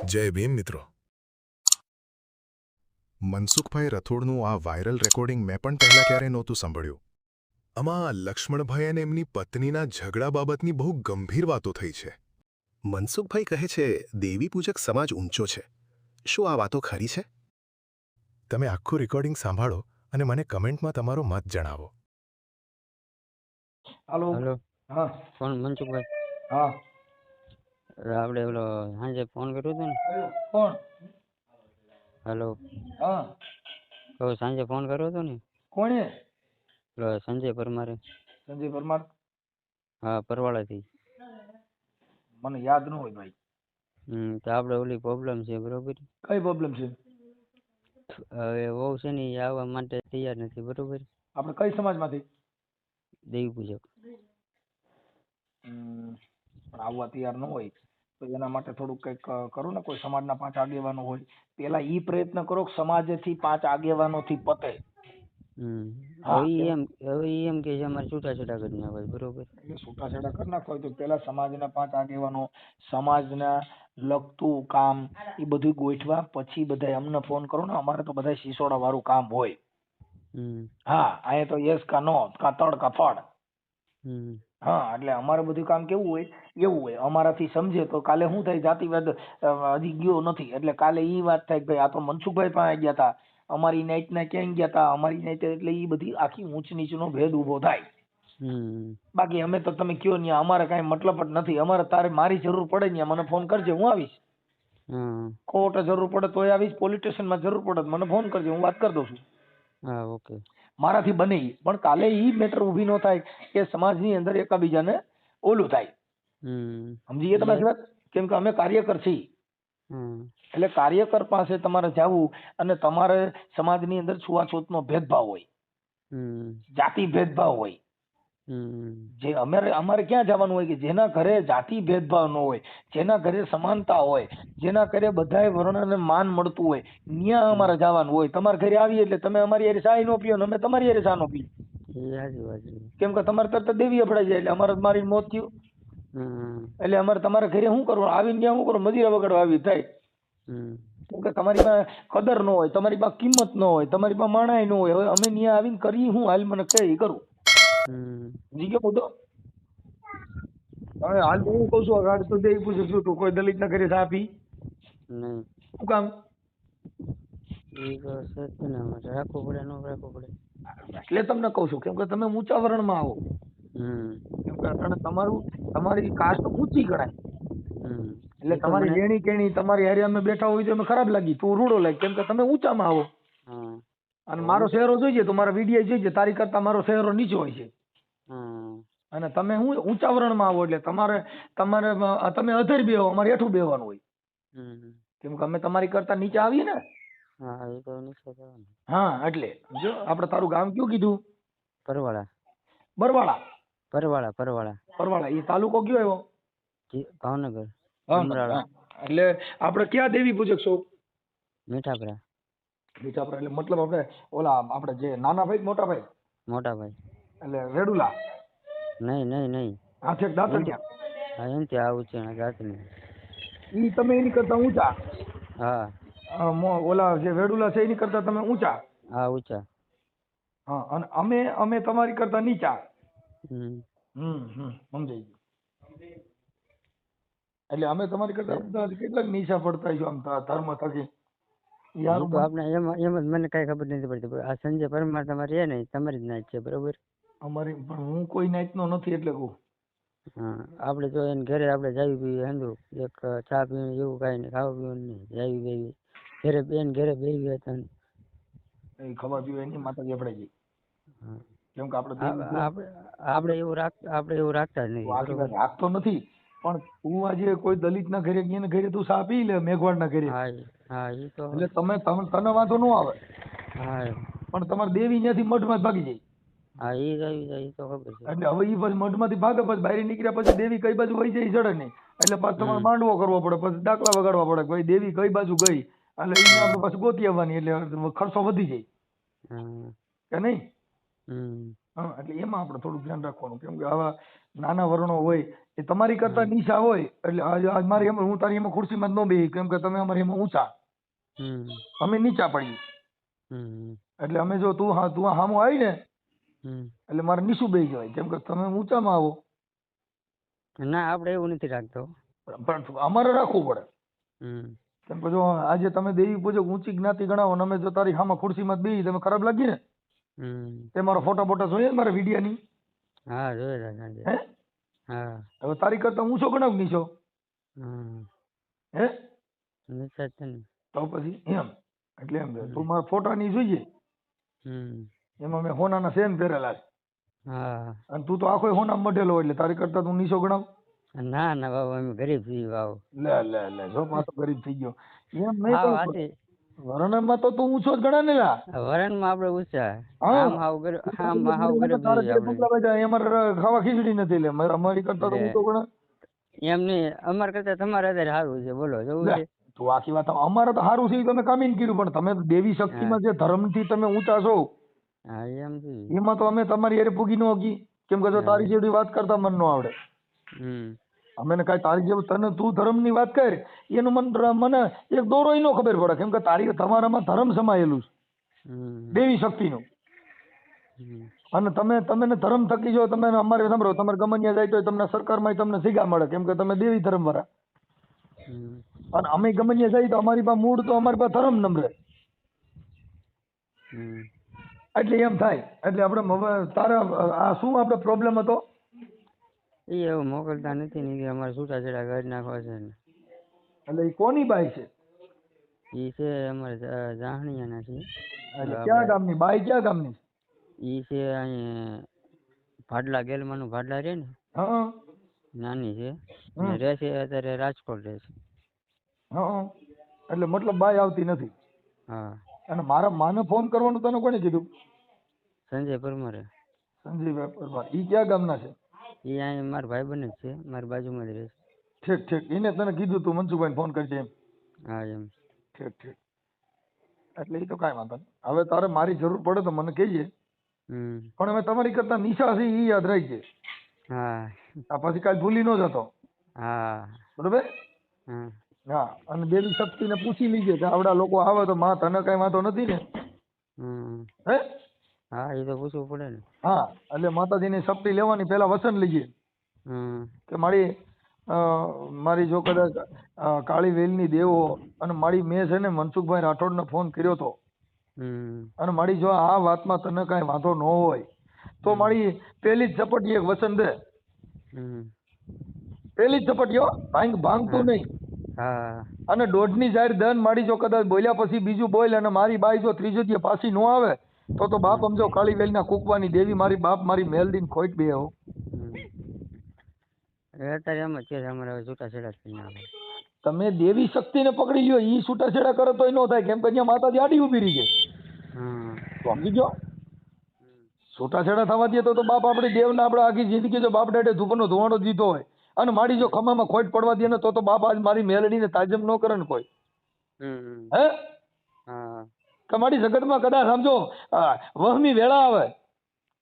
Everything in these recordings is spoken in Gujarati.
જય ભીમ મિત્રો. મનસુખભાઈ રથોડનું આ વાયરલ રેકોર્ડિંગ મેં પણ પહેલાં ક્યારેય નહોતું સાંભળ્યું. આમાં લક્ષ્મણભાઈ અને એમની પત્નીના ઝઘડા બાબતની બહુ ગંભીર વાતો થઈ છે. મનસુખભાઈ કહે છે દેવી પૂજક સમાજ ઊંચો છે. શું આ વાતો ખરી છે? તમે આખું રેકોર્ડિંગ સાંભળો અને મને કમેન્ટમાં તમારો મત જણાવો. हेलो हेलो हाँ कौन मनसुख भाई हाँ આપણે ઓલો સાંજે ફોન કર્યો હતો ને कौन હેલો हाँ તો સાંજે ફોન કર્યો હતો ને कौन है ઓલો સંજય પરમારે संजय परमार હા પરવાળાથી મને યાદ ન હોય ભાઈ તો આપણે ઓલી પ્રોબ્લેમ છે બરોબર કઈ પ્રોબ્લેમ છે હવે વહુ છે ને એ આવવા માટે તૈયાર નથી બરોબર આપણે કઈ સમાજમાંથી દેવી પૂજક પણ આવવા તૈયાર ન હોય તો એના માટે થોડુંક કંઈક કરો ને કોઈ સમાજના 5 આગેવાનો હોય પેલા ઈ પ્રયત્ન કરો કે સમાજથી 5 આગેવાનોથી પતે હા, હવે ઈ એમ કે છે અમારે છૂટાછેડા કરી નાખવા બરોબર એટલે છૂટાછેડા કરી નાખો હોય તો પેલા સમાજના 5 આગેવાનો સમાજના લગતું કામ એ બધું ગોઠવા પછી બધાય અમને ફોન કરો ને અમારે તો બધાય સિસોડા વાળું કામ હોય હા અહીંયા તો યસ કા નો કા તડ કા ફળ હા એટલે અમારે બધું કામ કેવું હોય એવું હોય અમારાથી સમજે તો કાલે શું થાય જાતિવાદ હજી ગયો નથી એટલે કાલે ઈ વાત થાય કે ભાઈ આ તો મનસુખભાઈ પાસે ગયા હતા અમારી નાઈટ ના ક્યાં ગયા હતા અમારી નાઈટ એટલે ઈ બધી આખી ઊંચ નીચનો ભેદ ઉભો થાય બાકી અમે તો તમે કયો ને અમારે કાંઈ મતલબ જ નથી અમારે તારે મારી જરૂર પડે ને મને ફોન કરજે હું આવીશ કોર્ટે જરૂર પડે તોય આવીશ પોલીસ સ્ટેશનમાં જરૂર પડે તો મને ફોન કરજે હું વાત કરી દઉં છું હા ઓકે મારાથી બને ઈ. પણ કાલે ઈ મેટર ઊભી ન થાય કે સમાજની અંદર એકાબીજાને ઓલું થાય સમજી ગયા તમારી વાત કેમ કે અમે કાર્યકર છીએ એટલે કાર્યકર પાસે તમારે જવું અને તમારે સમાજની અંદર છૂઆછૂતનો ભેદભાવ હોય જાતિ ભેદભાવ હોય જે અમારે ક્યાં જવાનું હોય કે જેના ઘરે જાતિ ભેદભાવ ન હોય જેના ઘરે સમાનતા હોય જેના ઘરે બધાય વર્ણને માન મળતું હોય ત્યાં અમારે જવાનું હોય તમારા ઘરે આવીએ એટલે તમે અમારી હારે ચાય નો પીઓ ને અમે તમારી હારે ચા નો પીએ કેમ કે તમારે તરત દેવી અફડાઈ જાય એટલે અમારે મારી મોત થયું એટલે અમારે તમારા ઘરે શું કરવું આવીને ત્યાં શું કરવું મજીરા વગાડવા આવી થાય કેમ કે તમારી પાસે કદર ન હોય તમારી પાસે કિંમત ન હોય તમારી પાસે માણાઈ ન હોય હવે અમે ત્યાં આવીને કરી હું હાલ મને કહે એ કરું જી ગયો મુદ્દો હવે હાલ હું કઉ છું અગાડ તો દેવી પૂછું છું તું કોઈ દલિત ના ઘરે ચા પી નહીં શું કામ એ તો છે જ ને અમારે રાખવું પડે ન રાખવું પડે એટલે તમને કઉ છું કેમ કે તમે ઊંચા વર્ણમાં આવો કેમ કે અટાણે તમારી કાસ્ટ ઊંચી ગણાય એટલે તમારી લેણી કેણી તમારી હારે અમે બેઠા હોય તો અમે ખરાબ લાગી તું રૂડો લાગ કેમ કે તમે ઊંચામાં આવો અને મારો ચહેરો જોઈએ તો મારા વિડીયો જોઈએ તારી કરતા મારો ચહેરો નીચો હોય છે અને તમે હું ઊંચા વર્ણમાં આવો એટલે તમે અધર બેહો અમારે હેઠું બેહવાનું હોય કેમ કે અમે તમારી કરતા નીચે આવીએ ને હા એટલે જો આપણે તારું ગામ કયું કીધું પરવાળા બરવાળા પરવાળા એ તાલુકો કયો આવ્યો ભાવનગર એટલે આપણે ક્યાં દેવી પૂજક છો મીઠાપરા એટલે મતલબ આપણે ઓલા આપણે જે નાના ભાઈ મોટા ભાઈ એટલે રેડુલા નહીં હાથે દાંતણિયા હા એમથી આવું છે જાતની ઈ તમે એની કરતા ઊંચા હા ઓલા જે વેડુલા છે એની કરતા તમે ઊંચા હા ઊંચા હા અને અમે તમારી કરતા નીચા સમજાઈ ગયું એટલે અમે તમારી કરતા કેટલાક નીચા પડતા છો આમ ધર્મ થકી તો આપણે એમ જ મને કઈ ખબર નથી પડતી આ સંજય પરમાર તમારી છે ને તમારી જ નાચ છે બરોબર અમારી પણ હું કોઈ નાચ નો નથી એટલે કહું હા આપણે જો એને ઘરે આપણે જાવી પીવી હંધુ એક ચા પીવું એવું કાંઈ નહીં ખાવા પીવું નહીં જાવી બેવી ઘરે બેન ઘરે બેવી હતા એ ખબર પીવે એની માતાજી આપણે જઈ કેમ કે આપણે એવું રાખતા જ નહીં રાખતો નથી પણ તું આજે કોઈ દલિત ના ઘરે ગયા ઘરે તું ચા પી લે મેઘવાડ ના ઘરે હા એ તો એટલે તને વાંધો ન આવે હા પણ તમારે દેવી ત્યાંથી મઠમાં જ ભાગી જાય હા એ તો ખબર છે એટલે હવે એ પછી મઠમાંથી ભાગે પછી બહાર નીકળ્યા પછી દેવી કઈ બાજુ વહી જાય જડે નહીં એટલે પાછું તમારે માંડવો કરવો પડે પછી દાખલા વગાડવા પડે ભાઈ દેવી કઈ બાજુ ગઈ એટલે એને આપણે પાછું ગોતી આવવાની એટલે ખર્ચો વધી જાય કે નહીં હા એટલે એમાં આપણે થોડું ધ્યાન રાખવાનું, કેમ કે આવા નાના વર્ણો હોય એ તમારી કરતા નીચા હોય એટલે આજ મારી એમાં હું તારી એમાં ખુરશીમાં જ ન બેહી, કેમ કે તમે અમારી એમાં ઊંચા, હમ અમે નીચા પડીએ. હમ એટલે અમે જો તું હામું આવી ને હમ એટલે મારે નીચું બેસી જવાય, કેમ કે તમે ઊંચામાં આવો. ના આપણે એવું નથી રાખતો. પણ અમારે રાખવું પડે, હમ કેમ કે જો આજે તમે દેવી પૂજક ઊંચી જ્ઞાતિ ગણાવો ને અમે જો તારી સામે ખુરશીમાં જ બેસી તમે ખરાબ લાગી ને. હમ તે મારો ફોટા બોટા જોઈએ ને મારા વિડિયાની. હા જોયેલા સાંજે. હે હા હવે તારી કરતા ઊંચો ગણાવ નીચો? હમ હે નીચા છે ને. તો પછી એમ એટલે એમ છે, હમ તું મારા ફોટા ની જોઈએ હમ એમાં મેં હોનાના સેન પહેરેલા છે હા અને તું તો આખો હોનામાં મઢેલો એટલે તારી કરતા તું નીચો ગણાવ? ના ના બાબુ અમે ગરીબ છીએ બાબુ. લે લે લે જો પાછો ગરીબ થઈ ગયો. એમ નહીં હા પણ વાતી વર્ણનમાં તો તું ઊંચો જ ગણા ને લા. વરણમાં આપણે ઊંચા. હા આમ હાવ ગરીબ તારે જોઈએ ઘરે આપણે. પૂગલા બેઠા અમારે ખાવા ખીચડી નથી લે અમારી કરતા તો ઊંચો ગણા. એમ નહીં અમારે કરતા તમારે અત્યારે સારું છે, બોલો જવું લે છે. તું આખી વાત અમારે તો સારું છે ઈ તમે કામીને કર્યું, પણ તમે દેવી હા શક્તિમાં જે ધર્મથી તમે ઊંચા છો હા એમ છે. એમાં તો અમે તમારી હારે પૂગી ન હકી, કેમ કે જો હા તારી જેવડી વાત કરતા મન ન આવડે. હમ અમે ને કાંઈ તારી જેવું તને તું ધર્મની વાત કર એનું મને એક દોરોય ન ખબર પડે, કેમ કે તમારામાં ધર્મ સમાયેલું છે હમ દેવી શક્તિનું. હમ અને તમે ને ધર્મ થકી જો તમે અમારે સાંભળો તમારે ગમનિયા જાય તો તમને સરકારમાં તમને સીગા મળે, કેમ કે તમે દેવી ધર્મ વાળા. હમ અને અમે ગમનિયા જાય તો અમારી પાસે મૂળ તો અમારી પાસે ધર્મ નંબરે. હમ એટલે એમ થાય એટલે આપણે હવે તારા આ શું આપણે પ્રોબ્લેમ હતો? એ એવું મોકલતા નથી ને કે અમારે છૂટાછેડા કરી નાખવા છે ને. એટલે એ કોની બાઈ છે? એ છે અમારે જાહણિયાના છે. એટલે ક્યાં આપણે ગામની બાઈ ક્યાં ગામની? એ છે અહીં ભાડલા ગેલમાનું ભાડલા રે ને હા નાની છે ને હમ રહે છે અત્યારે રાજકોટ રહે છે. હા એટલે મતલબ બાઈ આવતી નથી. હા અને મારા માને ફોન કરવાનું તને કોને કીધું? સંજય પરમારે. સંજીવ પરમાર. ઈ ક્યાં ગામના છે? એ અહીં મારા ભાઈબંધ જ છે, મારી બાજુમાં જ રહે છે. ઠીક ઠીક. એને તને કીધું તું મનસુખભાઈને ફોન કરજે એમ? હા એમ. ઠીક ઠીક. એટલે એ તો કાંઈ વાંધો નહીં. હવે તારે મારી જરૂર પડે તો મને કહેજે, હમ પણ અમે તમારી કરતા નીચા છીએ એ યાદ રાખજે. હા આ પછી કાલ ભૂલી ન જતો, હા બરોબર? હા હા. અને દેવી શક્તિને પૂછી લીજે કે આવડા લોકો આવે તો માં તને કાંઈ વાંધો નથી ને? હમ હે હા એ તો પૂછવું પડે ને. હા એટલે માતાજીની શક્તિ લેવાની પહેલા વસન લીજે હમ કે મારી જો કદાચ કાળી વેલની દેવો અને મેં છે ને મનસુખભાઈ રાઠોડને ફોન કર્યો હતો હમ અને જો આ વાતમાં તને કાંઈ વાંધો ન હોય તો હમ પહેલી જ ઝપટી એક વચન દે. હમ પહેલી જ ઝપટી હો, ભાંગતું હા નહીં. હા અને દોઢની જાહેર દન જો કદાચ બોલ્યા પછી બીજું બોલ અને મારી બાઈ જો ત્રીજો દી પાછી ન આવે તો બાપ હમ સમજો કાળી વેલના કૂકવાની દેવી મારી બાપ મારી મેલડીને ખોટ બે હો. હમ અત્યારે એમ જ છે અમારે હવે છૂટાછેડા જ કરી નાખો. તમે દેવી શક્તિને પકડી લ્યો, ઈ છૂટાછેડા કરે તોય ન થાય, કેમ કે અહીંયા માતાજી આડી ઊભી રહી છે. હમ તો સમજી ગયો? છૂટાછેડા થવા દે તો બાપ આપણી દેવને આપણે આખી જિંદગી જો બાપ દાડે ધૂપનો ધોવાણો દીધો હોય અને જો ખમામાં ખોટ પડવા દે ને તો બાપ આજ મારી મેલડીને તાજમ ન કરે ને કોઈ. હમ હે હા કે મારી જગતમાં કદાચ સમજો વહમી વેળા આવે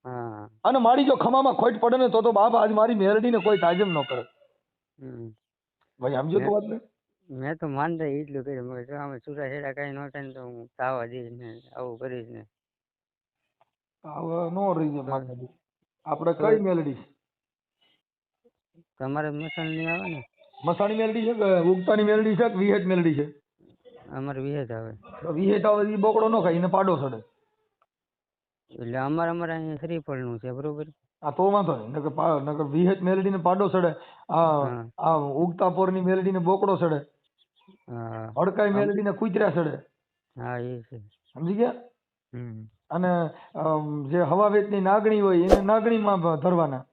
હા અને જો ખમામાં ખોટ પડે ને તો બાપ આજ મારી મેલડીને કોઈ તાજમ ન કરે. હમ ભાઈ સમજો તો વાત ને? મેં તો માનતા એટલું કર્યું મગર જો આમે છૂટાછેડા કઈ ન થાય ને તો હું તાવા દઈશ ને આવું કરીશ ને. હવે નો રહી જાય તો માતાજી. આપણે તો કઈ મેલડી? તમારે મસાલ નહીં આવે ને? મસાણી મેલડી છે કે ઉગતાની મેલડી છે કે વિહેટ મેલડી છે? અમારે વિહેજ આવે. વિહેટ આવે એ બોકડો ન ખાય, એને પાડો ચડે. એટલે અમારે અહીંયા શ્રીફળનું છે બરોબર. આ તો વાંધો નહીં. નકર વિહેટ મેલડીને પાડો ચડે, હા આ ઉગતાપોરની મેલડીને બોકડો ચડે, હા હડકાઈ મેલડીને કૂતરા ચડે. હા એ છે. સમજી ગયા? હમ અને જે હવાવેતની નાગણી હોય એને નાગણીમાં ધરવાના.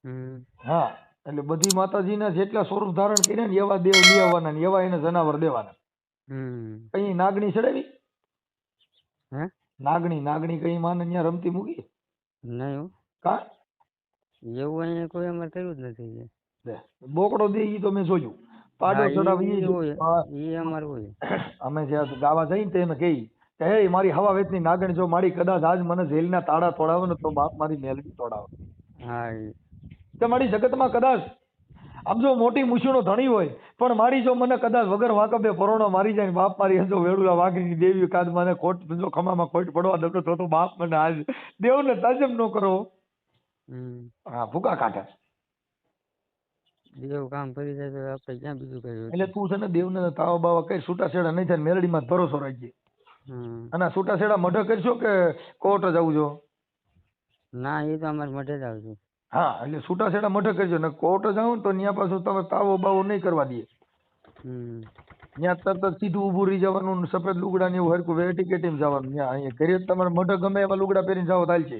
હમ હા એટલે બધી માતાજીના જેટલા સ્વરૂપ ધારણ કર્યા ને એવા દેવ લઈ આવવાના ને એવા એને જનાવર દેવાના. હમ કઈ નાગણી ચડાવી? હે નાગણી કઈ માને ત્યાં રમતી મૂકી? નહીં હો. કા એવું અહીંયા કોઈ અમારે કર્યું જ નથી. બોકડો દે ઈ તો મેં જોયું. પાડો હા ચડાવી ઈ હોય ઈ અમારે હોય. અમે જ્યાં ગાવા જઈને તે અમે કહી કે હે મારી હવા વેચની નાગણ જો મારી કદાચ આજ મને જેલના તાળા તોડાવે ને તો બાપ મારી મેલડી તોડાવે. હા કે મારી જગતમાં કદાચ આમ જો મોટી મુશીનો ધણી હોય પણ મારી જો મને કદાચ વગર વાકબે પરોણો મારી જાય ને બાપ મારી જો વેડુલા વાઘની દેવી કાદ મને ખોટ જો ખમામાં ખોટ પડવા દો તો બાપ મને આજ દેવને તાજમ ન કરો. હા ભૂકા કાઢે. દેવ કામ કરી જાય તો આપણે ક્યાં બીજું કઈ એટલે તું છે ને દેવને તાવા બાવા કઈ છૂટા છેડા નહીં થાય મેલડીમાં જ ભરોસો રાખજે. અને આ છૂટા છેડા મઢે કરશો કે કોર્ટ જવું છો? ના એ તો અમારે મઢે જ આવશે. હા એટલે છૂટા છેડા મઢે કરજો ને કોર્ટ જાવ ને તો ત્યાં પાછું તમે તાવો બાવો નહીં કરવા દે. ત્યાં તરત જ સીધું ઊભું રહી જવાનું ને સફેદ લુગડા ને એવું હરકું વેટી કેટીમાં જવાનું. ત્યાં અહીંયા ઘરે તમારે મઢે ગમે એવા લુગડા પહેરીને જાવ થાય છે.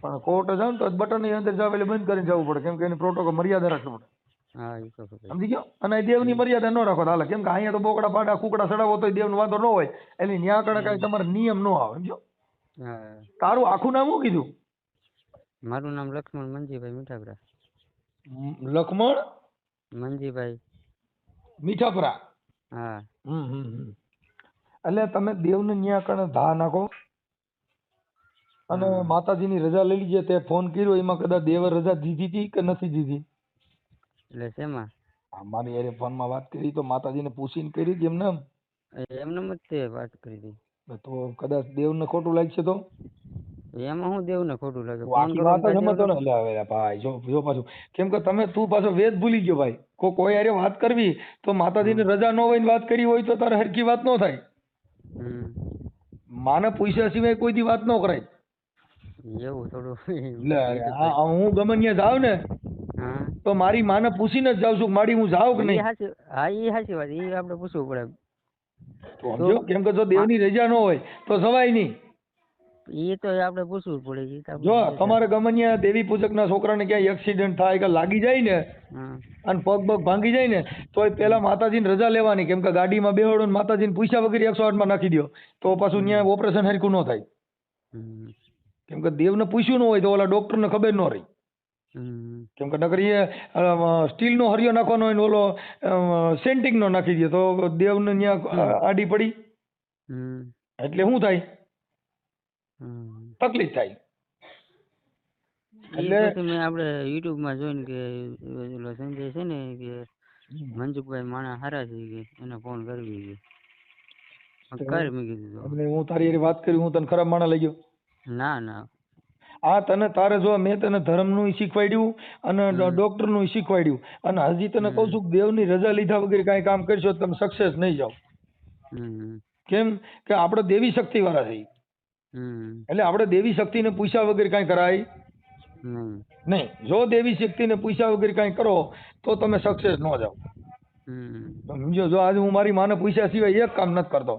પણ કોર્ટ જાવ ને તો બટન ની અંદર જાવ એટલે બંધ કરીને જવું પડે કેમ કે એની પ્રોટોકોલ મર્યાદા રાખવી પડે. સમજી ગયો? અને દેવની મર્યાદા ન રાખો હાલે કેમ કે અહીંયા તો બોકડા પાડા કુકડા ચડાવો તો દેવનો વાંધો ન હોય એટલે ન્યા કણે કઈ તમારે નિયમ ન આવે. સમજો? તારું આખું નામ શું કીધું? મારું નામ લક્ષ્મણ મંજીભાઈ મીઠાપરા. લક્ષ્મણ મંજીભાઈ મીઠાપરા. હા. એટલે તમે દેવને ન્યા કણે ધા નાખો અને માતાજીની રજા લઈ લીજે. તે ફોન કર્યો એમાં કદાચ દેવે રજા દીધી હતી કે નથી દીધી? એટલે શેમાં? મારી યારે ફોનમાં વાત કરી તો માતાજીને પૂછીને કરી હતી એમને એમને જ તે વાત કરી હતી. તો કદાચ દેવને ખોટું લાગશે તો એમાં હું દેવને ખોટું લાગે? આખી વાત જ સમજો ને. એટલે હવે ભાઈ જો પાછું કેમ કે તું પાછો વેદ ભૂલી ગયો ભાઈ. કોઈ યારે વાત કરવી તો માતાજીને રજા ન હોય ને વાત કરી હોય તો તારે હરખી વાત ન થાય. માને પૂછ્યા સિવાય કોઈ દી વાત ન કરાય. એવું થોડું હું ગમે ત્યાં જાઉં ને તો મારી માને પૂછીને જ જાઉં છું મારી હું જાઉં કે નહીં. હા એ સાચી વાત. એ આપણે પૂછવું પડે. સમજો? કેમ કે જો દેવની રજા ન હોય તો જવાય નહીં. એ તો આપણે પૂછવું પડે. જો તમારે ગમે ત્યાં દેવી પૂજક ના છોકરાને ક્યાંય એક્સિડન્ટ થાય કે લાગી જાય ને અને પગ ભાંગી જાય ને તો પેલા માતાજીને રજા લેવાની કેમ કે ગાડીમાં બેહોડો ને માતાજીને પૂછ્યા વગર 108 માં નાખી દો તો પાછું ત્યાં ઓપરેશન હરખું ન થાય. કેમ કે દેવને પૂછ્યું ન હોય તો ઓલા ડોક્ટરને ખબર ન રહી. કેમ કે નકર એ સ્ટીલનો હરિયો નાખવાનો હોય ને ઓલો સેન્ટિંગનો નાખી દે તો દેવને ત્યાં આડી પડી એટલે શું થાય? તકલીફ થાય. એટલે મેં આપણે યુટ્યુબ માં જોઈને કે ઓલો સંજય છે ને કે મનસુખભાઈ માણા હારા છે કે એને ફોન કરવી કે કર મેં કીધું. હું તારી વાત કરી હું તને ખરાબ માણા લઈ ગયો? ના આ તને તારે જો મેં તને ધર્મનું શીખવાડ્યું અને ડોક્ટરનું શીખવાડ્યું અને હજી તને કહું છું દેવની રજા લીધા વગર કાંઈ કામ કરશો તમે સક્સેસ નહીં જાઓ. કેમ કે આપણે દેવી શક્તિ વાળા છીએ એટલે આપણે દેવી શક્તિને પૂછ્યા વગર કાંઈ કરાય નહીં. જો દેવી શક્તિને પૂછ્યા વગર કાંઈ કરો તો તમે સક્સેસ ન જાઓ. સમજો? જો આજે હું મારી માને પૂછ્યા સિવાય એક કામ નથી કરતો.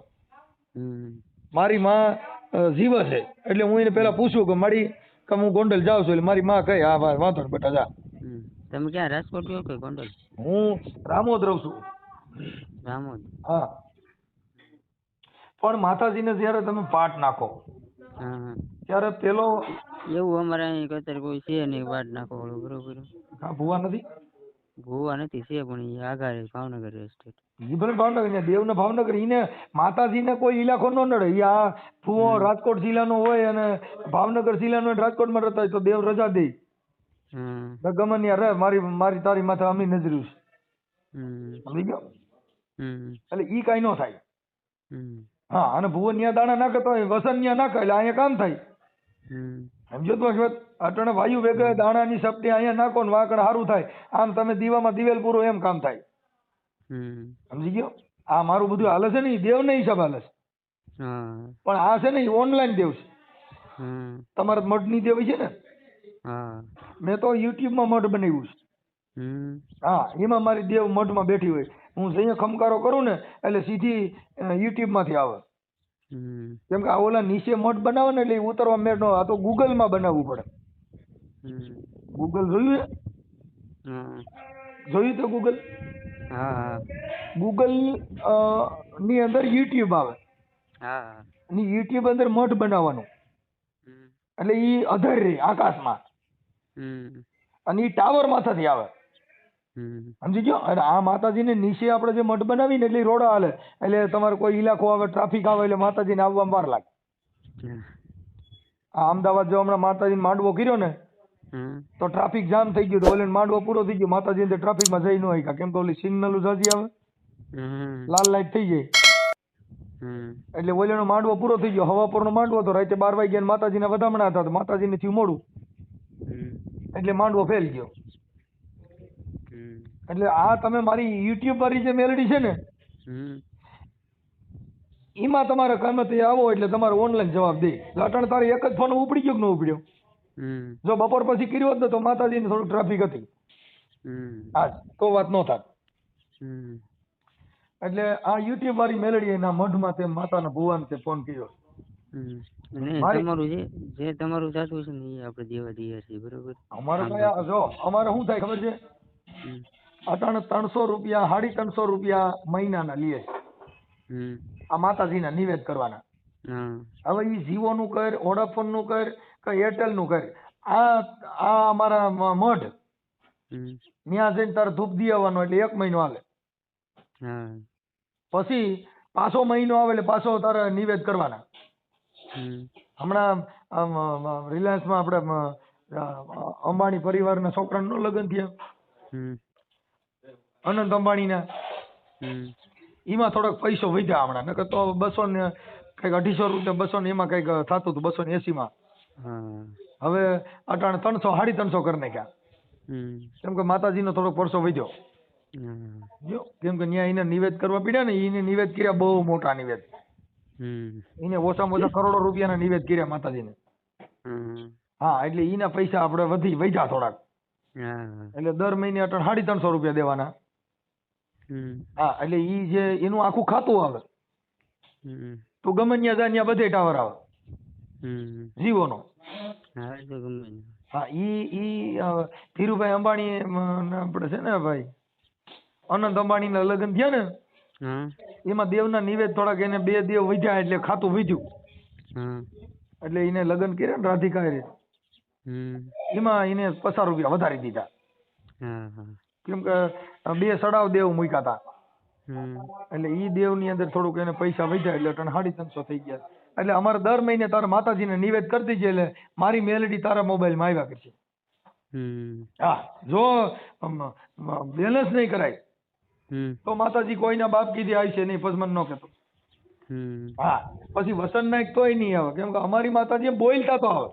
મારી માં જીવ છે એટલે હું એને પેલા પૂછું કે મારી કે હું ગોંડલ જાઉં છું એટલે મારી માં કહે હા ભાઈ વાંધો બેટા જા. તમે ક્યાં રાજકોટ રહ્યો કે ગોંડલ? હું રામોદ રહું છું. રામોદ? હા. પણ માતાજીને જયારે તમે પાઠ નાખો ત્યારે પેલો એવું અમારે અહીં અત્યારે કોઈ છે નહીં પાઠ નાખો બરોબર. હા ભુવા નથી? ભુવા નથી છે પણ એ આઘા ભાવનગર સ્ટેટ. ઈ ભલે ભાવનગર દેવને ભાવનગર એને માતાજીને કોઈ ઇલાકો ન નડે. ઈ આ ભુવો રાજકોટ જિલ્લાનો હોય અને ભાવનગર જિલ્લાનો હોય રાજકોટમાં રહેતા હોય તો દેવ રજા દે ગમે ત્યાં રહે મારી તારી માથે અમી નજર્યું છે. સમજી ગયો? એટલે ઈ કઈ ન થાય. હા અને ભુવન ત્યાં દાણા નાખે તો વસન ત્યાં નાખે એટલે અહીંયા કામ થાય. સમજો તો અટણે વાયુ ભેગા દાણાની સપટી અહીંયા નાખો ને વાકડ સારું થાય. આમ તમે દીવામાં દિવેલ પૂરો એમ કામ થાય. સમજી ગયો? આ મારું બધું હાલે છે ને દેવ ને હિસાબ હાલે છે પણ આ છે ને ઓનલાઈન દેવ છે. તમારા મઢની દેવી છે ને મેં તો યુટ્યુબ માં મઢ બનાવ્યું છે. હા એમાં મારી દેવ મઢમાં બેઠી હોય. હું જઈને ખમકારો કરું ને એટલે સીધી યુટ્યુબ માંથી આવે. કેમ કે આ ઓલા નીચે મઠ બનાવે ને એટલે ઉતરવા મેળ ન આ તો ગૂગલ માં બનાવવું પડે. ગૂગલ જોયું? જોયું તો ગૂગલ? ગૂગલ ની અંદર યુટ્યુબ આવે અને યુટ્યુબ અંદર મઠ બનાવવાનું એટલે ઈ અધર રહે આકાશમાં અને ઈ ટાવર માથાથી આવે. સમજી ગયો? અને આ માતાજીને નીચે આપણે જે મઠ બનાવીને એટલે રોડ હાલે, એટલે તમારે કોઈ ઇલાકો આવે, ટ્રાફિક આવે, એટલે માતાજીને આવવામાં વાર લાગે. આ અમદાવાદ જો હમણાં માતાજીને માંડવો કર્યો ને તો ટ્રાફિક જામ થઈ ગયું, તો ઓલે માંડવો પૂરો થઈ ગયો, માતાજી ટ્રાફિકમાં જઈ ન શક્યા, કેમ કે ઓલી સિગ્નલ જાજી આવે, લાલ લાઈટ થઈ જાય, એટલે ઓલેનો માંડવો પૂરો થઈ ગયો. હવાપુરનો માંડવો તો રાતે 12 વાગ્યા માતાજીના વધામણા હતા, તો માતાજીને થયું મોડું, એટલે માંડવો ફેલ ગયો. એટલે આ તમે મારી યુટ્યુબ વાળી જે મેલડી છે ને, એમાં તમારે ગમે તે આવો એટલે તમારે ઓનલાઈન જવાબ દે. અટાણે તારે એક જ ફોન ઉપડી ગયો કે ન ઉપડ્યો? જો બપોર પછી કર્યો હોત ને તો માતાજીને થોડું ટ્રાફિક હતી આજ, તો વાત ન થાત. એટલે આ યુટ્યુબ વાળી મેલડી એના મઢમાં તે માતાના ભુવાને તે ફોન કર્યો. તમારું જે તમારું જાતું છે ને એ આપણે દેવા તૈયાર છીએ, બરોબર? અમારે કયા જો અમારે શું થાય ખબર છે? અટાણે 300 રૂપિયા 350 રૂપિયા મહિનાના લે આ માતાજીના નિવેદ કરવાના. હવે એ જીઓ નું કર, વોડાફોન નું કર કે એરટેલ નું કર, આ અમારા મઢ ત્યાં જઈને તારે ધૂપ દી આવવાનો, એટલે 1 મહિનો હાલે. પછી પાછો મહિનો આવે એટલે પાછો તારે નિવેદ કરવાના. હમણાં રિલાયન્સમાં આપણે અંબાણી પરિવારના છોકરાના લગ્ન થયા, અનંત અંબાણીના, એમાં થોડોક પૈસો વધ્યા હમણાં, નકર તો 200 ને કંઈક 250 રૂપિયા 200 ને એમાં કંઈક થતું હતું, 280 માં. હવે અટાણે 300 350 કરી નાખ્યા, કેમ કે માતાજીનો થોડોક પરસો વધ્યો. જો કેમ કે ત્યાં એને નિવેદ કરવા પડ્યા ને, એને નિવેદ કર્યા બહુ મોટા નિવેદ, એને ઓછામાં ઓછા કરોડો રૂપિયાના નિવેદ કર્યા માતાજીને. હા, એટલે એના પૈસા આપણે વધ્યા થોડાક, એટલે દર મહિને અટાણે 350 રૂપિયા દેવાના. હા, એટલે ઈ જે એનું આખું ખાતું આવે, તો ગમે ત્યાં જાય ત્યાં બધે ટાવર આવે જીઓનો. હા, ઈ ધીરુભાઈ અંબાણી આપણે છે ને ભાઈ, અનંત અંબાણીના લગ્ન થયા ને, એમાં દેવના નિવેદ થોડાક એને 2 દેવ વધ્યા, એટલે ખાતું વધ્યું, એટલે એને લગ્ન કર્યા ને રાધિકા, એમાં એને 50 રૂપિયા વધારી દીધા, કેમ કે 2 સડાવ દેવ મૂક્યા હતા, એટલે ઈ દેવ ની અંદર થોડુંક એને પૈસા વધ્યા, એટલે 350 થઈ ગયા. એટલે અમારે દર મહિને તારા માતાજીને નિવેદ કરતી છે, એટલે મારી મેલડી તારા મોબાઈલમાં આવ્યા કરશે. હા, જો બેલેન્સ નહીં કરાય તો માતાજી કોઈના બાપ કીધી આવી છે નહીં, પછી મને ન કહેતો. હા, પછી વસન નાયક તોય નહીં આવે, કેમ કે અમારી માતાજી બોલતા તો આવે.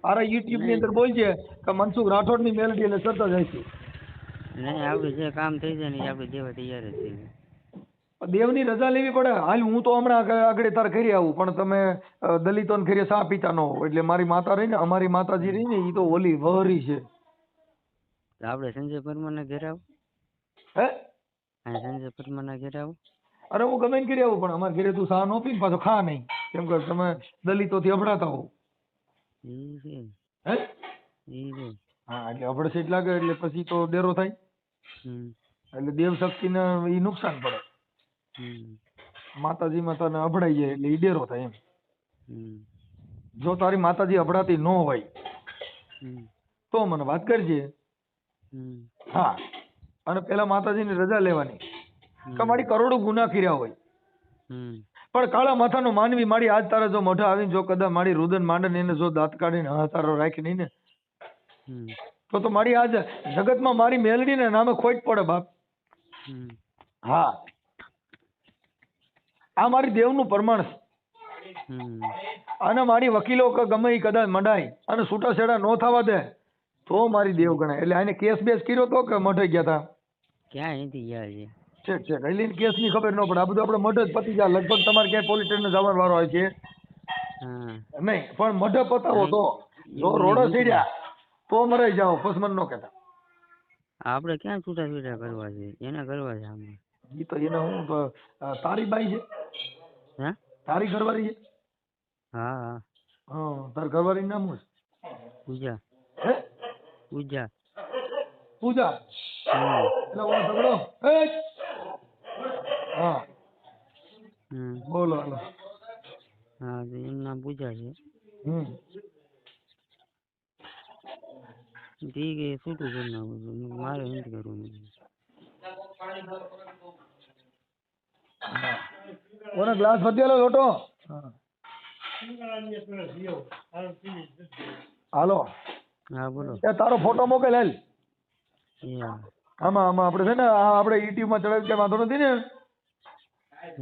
તારા યુટ્યુબ ની અંદર બોલજે કે મનસુખ રાઠોડ ની મેલડી, એટલે તરત જ આવી. નહીં, આપણે જે કામ થઈ જાય ને આપણે દેવા તૈયાર જ છીએ. દેવની રજા લેવી પડે. હાલ હું તો હમણાં આગળ તાર કરી આવું, પણ તમે દલિતોને ઘરે સા પીતા ન હો, એટલે મારી માતા રહી ને, અમારી માતાજી રહી ને, એ તો ઓલી વહરી છે. આપણે સંજય પરમાર ના ઘરે આવું. હે, સંજય પરમાર ના ઘરે આવું. અરે હું ગમે ને કરી આવું, પણ અમારા ઘરે તું સા ન પી પાછો ખા નહીં, કેમ કે તમે દલિતો થી અભડાતા હો. હે, હા, એટલે અભડશે એટલે લાગે, એટલે પછી તો ડેરો થાય, એટલે દેવ શક્તિ ને ઈ નુકસાન પડે. માતાજી માં તને અભડાઈ જાય એટલે ઈ ડેરો થાય એમ. જો તારી માતાજી અભડાતી ન હોય તો મને વાત કરજે. હા, અને પેલા માતાજીની રજા લેવાની કે મારી કરોડો ગુના કર્યા હોય, પણ કાળા માથાનો માનવી મારી આજ તારે જો મોઢા આવીને જો કદાચ મારી રુદન માંડન એને જો દાંત કાઢીને હાથારો રાખી નહીં ને, તો મારી આજ જગતમાં મારી મેલડી ને નામે ખોટ પડે બાપ. હા, આ મારી દેવનું પ્રમાણ છે, અને મારી વકીલો ગમે એ કદાચ મંડાય અને છૂટાછેડા ન થવા દે તો મારી દેવ ગણાય. એટલે આને કેસ બેસ કર્યો તો કે મઢે ગયા હતા? ક્યાં નથી ગયા છે. છે એટલે કેસ ની ખબર ન પડે, આ બધું આપણે મઢ જ પતી જાય. લગભગ તમારે ક્યાંય પોલીસ સ્ટેશન જવાનો વારો હોય છે નહીં, પણ મઢ પતાવો તો, જો રોડ સીડ્યા તો મરાઈ જાઓ, પછી મને ન કહેતા. આપણે ક્યાં છૂટા છૂટા કરવા છે, એને કરવા છે આમાં. ઈ તો એને હું તારી બાઈ છે, તારી ઘરવાળી છે? હા, તાર ઘરવાળી નામ શું છે? પૂજા. હે, પૂજા. પૂજા એટલે ઓલો ઝઘડો. હા, બોલો. હાલો. હા, એનું નામ પૂજા છે. ઈ કે છૂટું કરી નાખું છું. મેં કીધું મારે નથી કરવું. મેં કીધું. ઓને ગ્લાસ ભરી લોટો. હાલો હા બોલો. એ તારો ફોટો મોકલ હાલ. એ હા. આમાં આપણે છે ને આપણે યુટ્યુબ માં ચડાવી કઈ વાંધો નથી ને?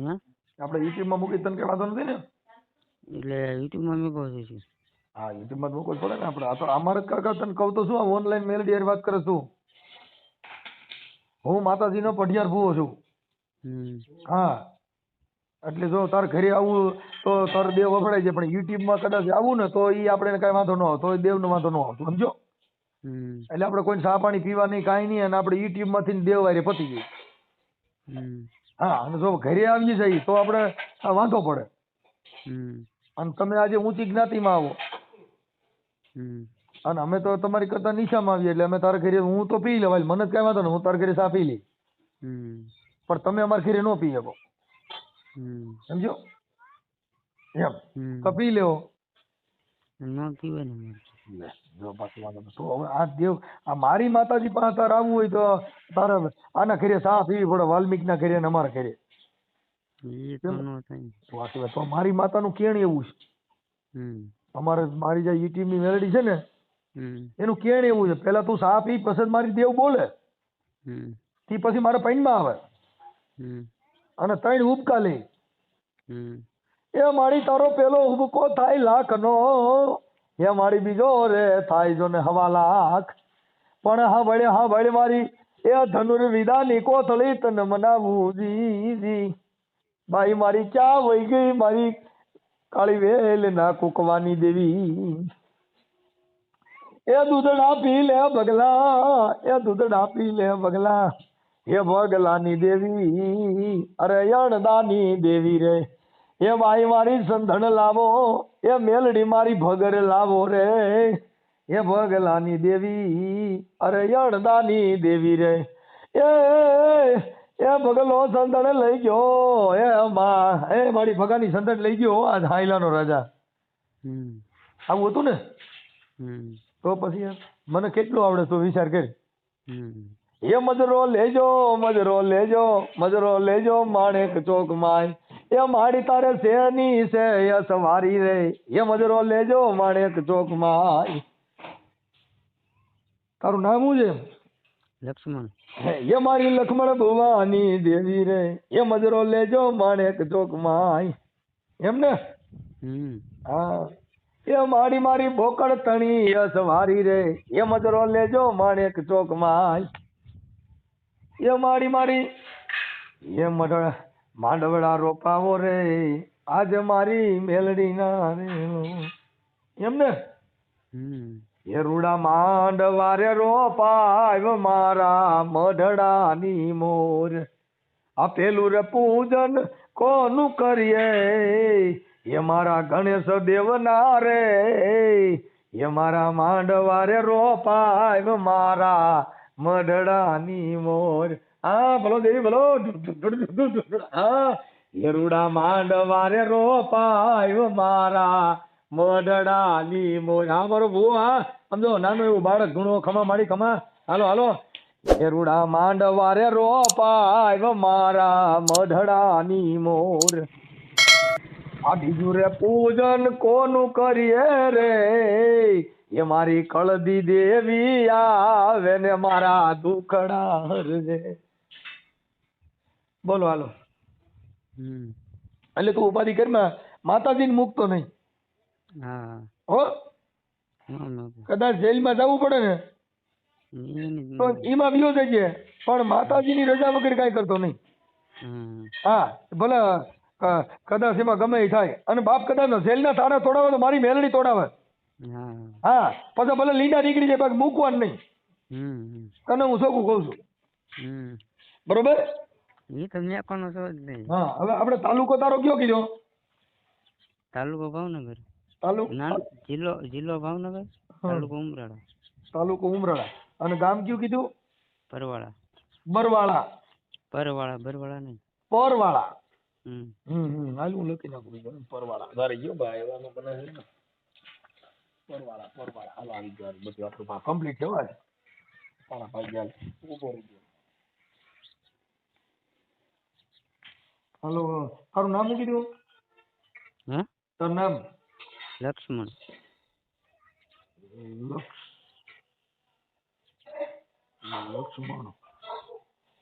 હા આપણે યુટ્યુબ માં મૂકી તને કઈ વાંધો નથી ને? એટલે યુટ્યુબ માં મેં કહું છું. હા યુટ્યુબ માં મૂકવું પડે ને આપણે. આ તો અમારે જ કાકા તને કહું તો શું ઓનલાઈન મેલડી હારે વાત કરે છું. હું માતાજીનો પઢિયાર ભૂવો છું. હા એટલે જો તાર ઘરે આવવું તો તાર દેવ વફડાય છે, પણ યુટ્યુબ માં કદાચ આવું ને તો ઈ આપણે કઈ વાંધો ન આવે, તો દેવ નો વાંધો ન આવતો સમજો. એટલે આપણે કોઈ ચા પાણી પીવા નહીં કાંઈ નહીં, અને આપણે યુટ્યુબ માંથી દેવ વારે પતી ગઈ. હા અને જો ઘરે આવી જાય તો આપણે વાંધો પડે. અને તમે આજે ઊંચી જ્ઞાતિમાં આવો અને અમે તો તમારી કરતા નીચામાં આવીએ, એટલે અમે તારા ઘરે હું તો પી લેવાય, મને જ કઈ વાંધો નહીં, હું તારા ઘરે ચા પી લઈ, પણ તમે અમારા ઘરે ન પી શકો સમજો એમ. તો પી લેવો. જો પાછું વાંધો નહીં. તો હવે આ દેવ આ મારી માતાજી પાસે તારે આવવું હોય તો તારે આના ઘરે ચા પીવી પડે, વાલ્મીકી ના ઘરે ને અમારા ઘરે. તો મારી માતાનું કેણ એવું છે. અમારે મારી જે યુટ્યુબ ની મેલડી છે ને એનું કેણ એવું છે, પેલા તું ચા પી પછી મારી દેવ બોલે, થી પછી મારા પૈનમાં આવે અને 3 ઉબકા લે. એ મારી તારો પેલો ઉબકો થાય લાખનો, એ મારી બીજો રે થાય જો ને 1.5 લાખ, પણ હા વળે મારી એ ધનુર્વિદાની કોથળી તને મનાવું જી. બાઈ મારી ક્યાં વહી ગઈ મારી કાળી વેલ ના કુકવાની દેવી. એ દૂધડા પી લે બગલા, એ દૂધડા પી લે બગલા, એ બગલાની દેવી અરે યણદાની દેવી રે. એ બાઈ મારી સંધણ લાવો, એ મેલડી મારી ભગર લાવો રે. એ બગલાની દેવી અરે યણદાની દેવી રે. એ બગલો સંધણ લઈ ગયો, એ મારી ભગાની સંધણ લઈ ગયો આજ હાઈલાનો રાજા. આવું હતું ને? તો પછી મને કેટલું આવડે તો વિચાર કર. એ મજરો લેજો મજરો લેજો માણેક ચોક માય, એ માડી તારે શેની છે એ સવારી રે. એ મજરો લેજો માણેક ચોક માય. તારું નામ શું છે? લક્ષ્મણ. એ મારી લક્ષ્મણ ભુવાની દેવી રે. એ મજરો લેજો માણેક ચોક માય. એમ ને? હા. એ મારી બોકડ તણી સવારી રે. એ મજરો લેજો માણેક ચોક માય. એ મારી એ માંડવડા રોપાવો રે આજે મારી મેલડી ના રે. એમ ને? એ રૂડા માંડવા રે રોપાય મારા મઢડાની મોર. આ પેલું રે પૂજન કોનું કરીએ, એ મારા ગણેશ દેવના રે. એ મારા માંડવા રે રોપાય મારા મઢડાની મોર. હા ભલો દેવી ભલો. હા એ રૂડા માંડવા રે રોપાય મારા મઢડાની મોર. હા મારો ભૂ. હા સમજો નાનું એવું બાળક ઘણો ખમા માડી ખમા. હાલો એ રૂડા માંડવા રે રોપાય મારા મઢડાની મોર. આ બીજું રે પૂજન કોનું કરીએ રે, એ મારી કળદી દેવી આવે ને મારા દુખડા હરજે. બોલો હાલો. એટલે તું ઉપાધિ કરીમાં માતાજીને મૂકતો નહીં. હો કદાચ જેલમાં જવું પડે ને તો એમાં વિયો જઈએ, પણ માતાજીની રજા વગર કાંઈ કરતો નહીં. હા ભલે કદાચ એમાં ગમે એ થાય, અને બાપ કદાચ જેલના તારા તોડાવે તો મારી મેલડી તોડાવે. હા પછી ભલે લીંડા નીકળી જાય બાકી મૂકવાનું નહીં. તને હું ચોખ્ખું કઉ છું. બરોબર? હા હવે આપણે તાલુકો તારો કયો કીધો? તાલુકો ભાવનગર. જિલ્લો ભાવનગર, તાલુકો ઉમરાળા. તાલુકો ઉમરાળા. અને ગામ કયું કીધું? પરવાળા. બરવાળા નહીં, પરવાળા. હાલ હું લખી નાખું પરવાળા. તારે ગયો ભાઈ એવાનો બને છે. પરવાળા હાલો આવી ગયો બધું આપણું કમ્પ્લીટ છે વાત તારા ભાઈ ગયા ઉભો રહી ગયો હાલો તારું નામ શું કીધું હે તારું નામ લક્ષ્મણ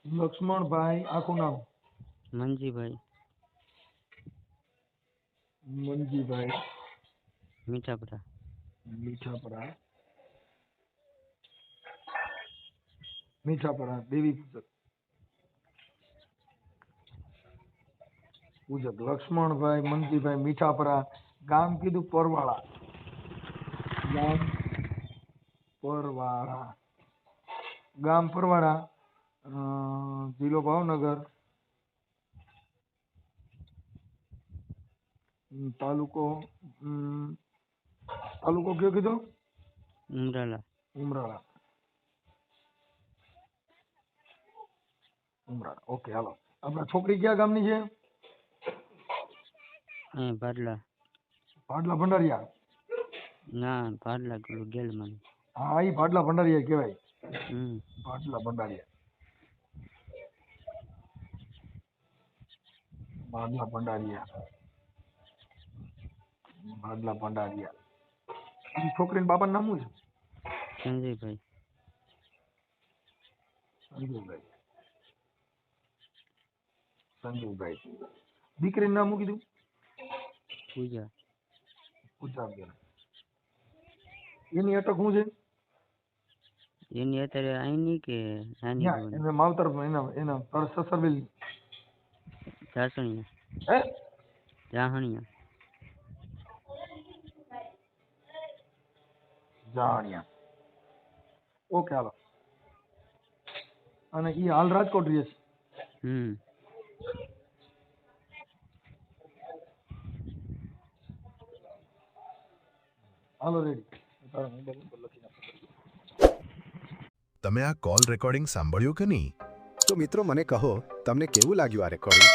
લક્ષ્મણભાઈ આખું નામ મંજીભાઈ મંજીભાઈ મીઠાપરા મીઠાપરા દેવી પૂજક લક્ષ્મણભાઈ મંજીભાઈ મીઠાપરા ગામ કીધું પરવાળા ગામ પરવાળા જિલ્લો ભાવનગર તાલુકો કયો કીધો ઉમરાળા ઓકે હાલો આપણા છોકરી કયા ગામની છે ભાડલા ભંડારિયા ના ભાડલા ગેલમાં હા ઈ ભાડલા ભંડારિયા કહેવાય હમ ભાડલા ભંડારિયા છોકરીના બાપાનું નામ શું છે સંજયભાઈ દીકરીનું નામ શું કીધું પૂજા એની અટક શું છે એની અત્યારે આઈની કે નાની એને માવતર એના સસરવેલ જાસણીયા જાણ્યા ઓકે હાલો અને ઈ હાલ રાજકોટ રહે છે હાલો રેડી તમે આ કોલ રેકોર્ડિંગ સાંભળ્યું કે નહીં? તો મિત્રો મને કહો તમને કેવું લાગ્યું આ રેકોર્ડિંગ?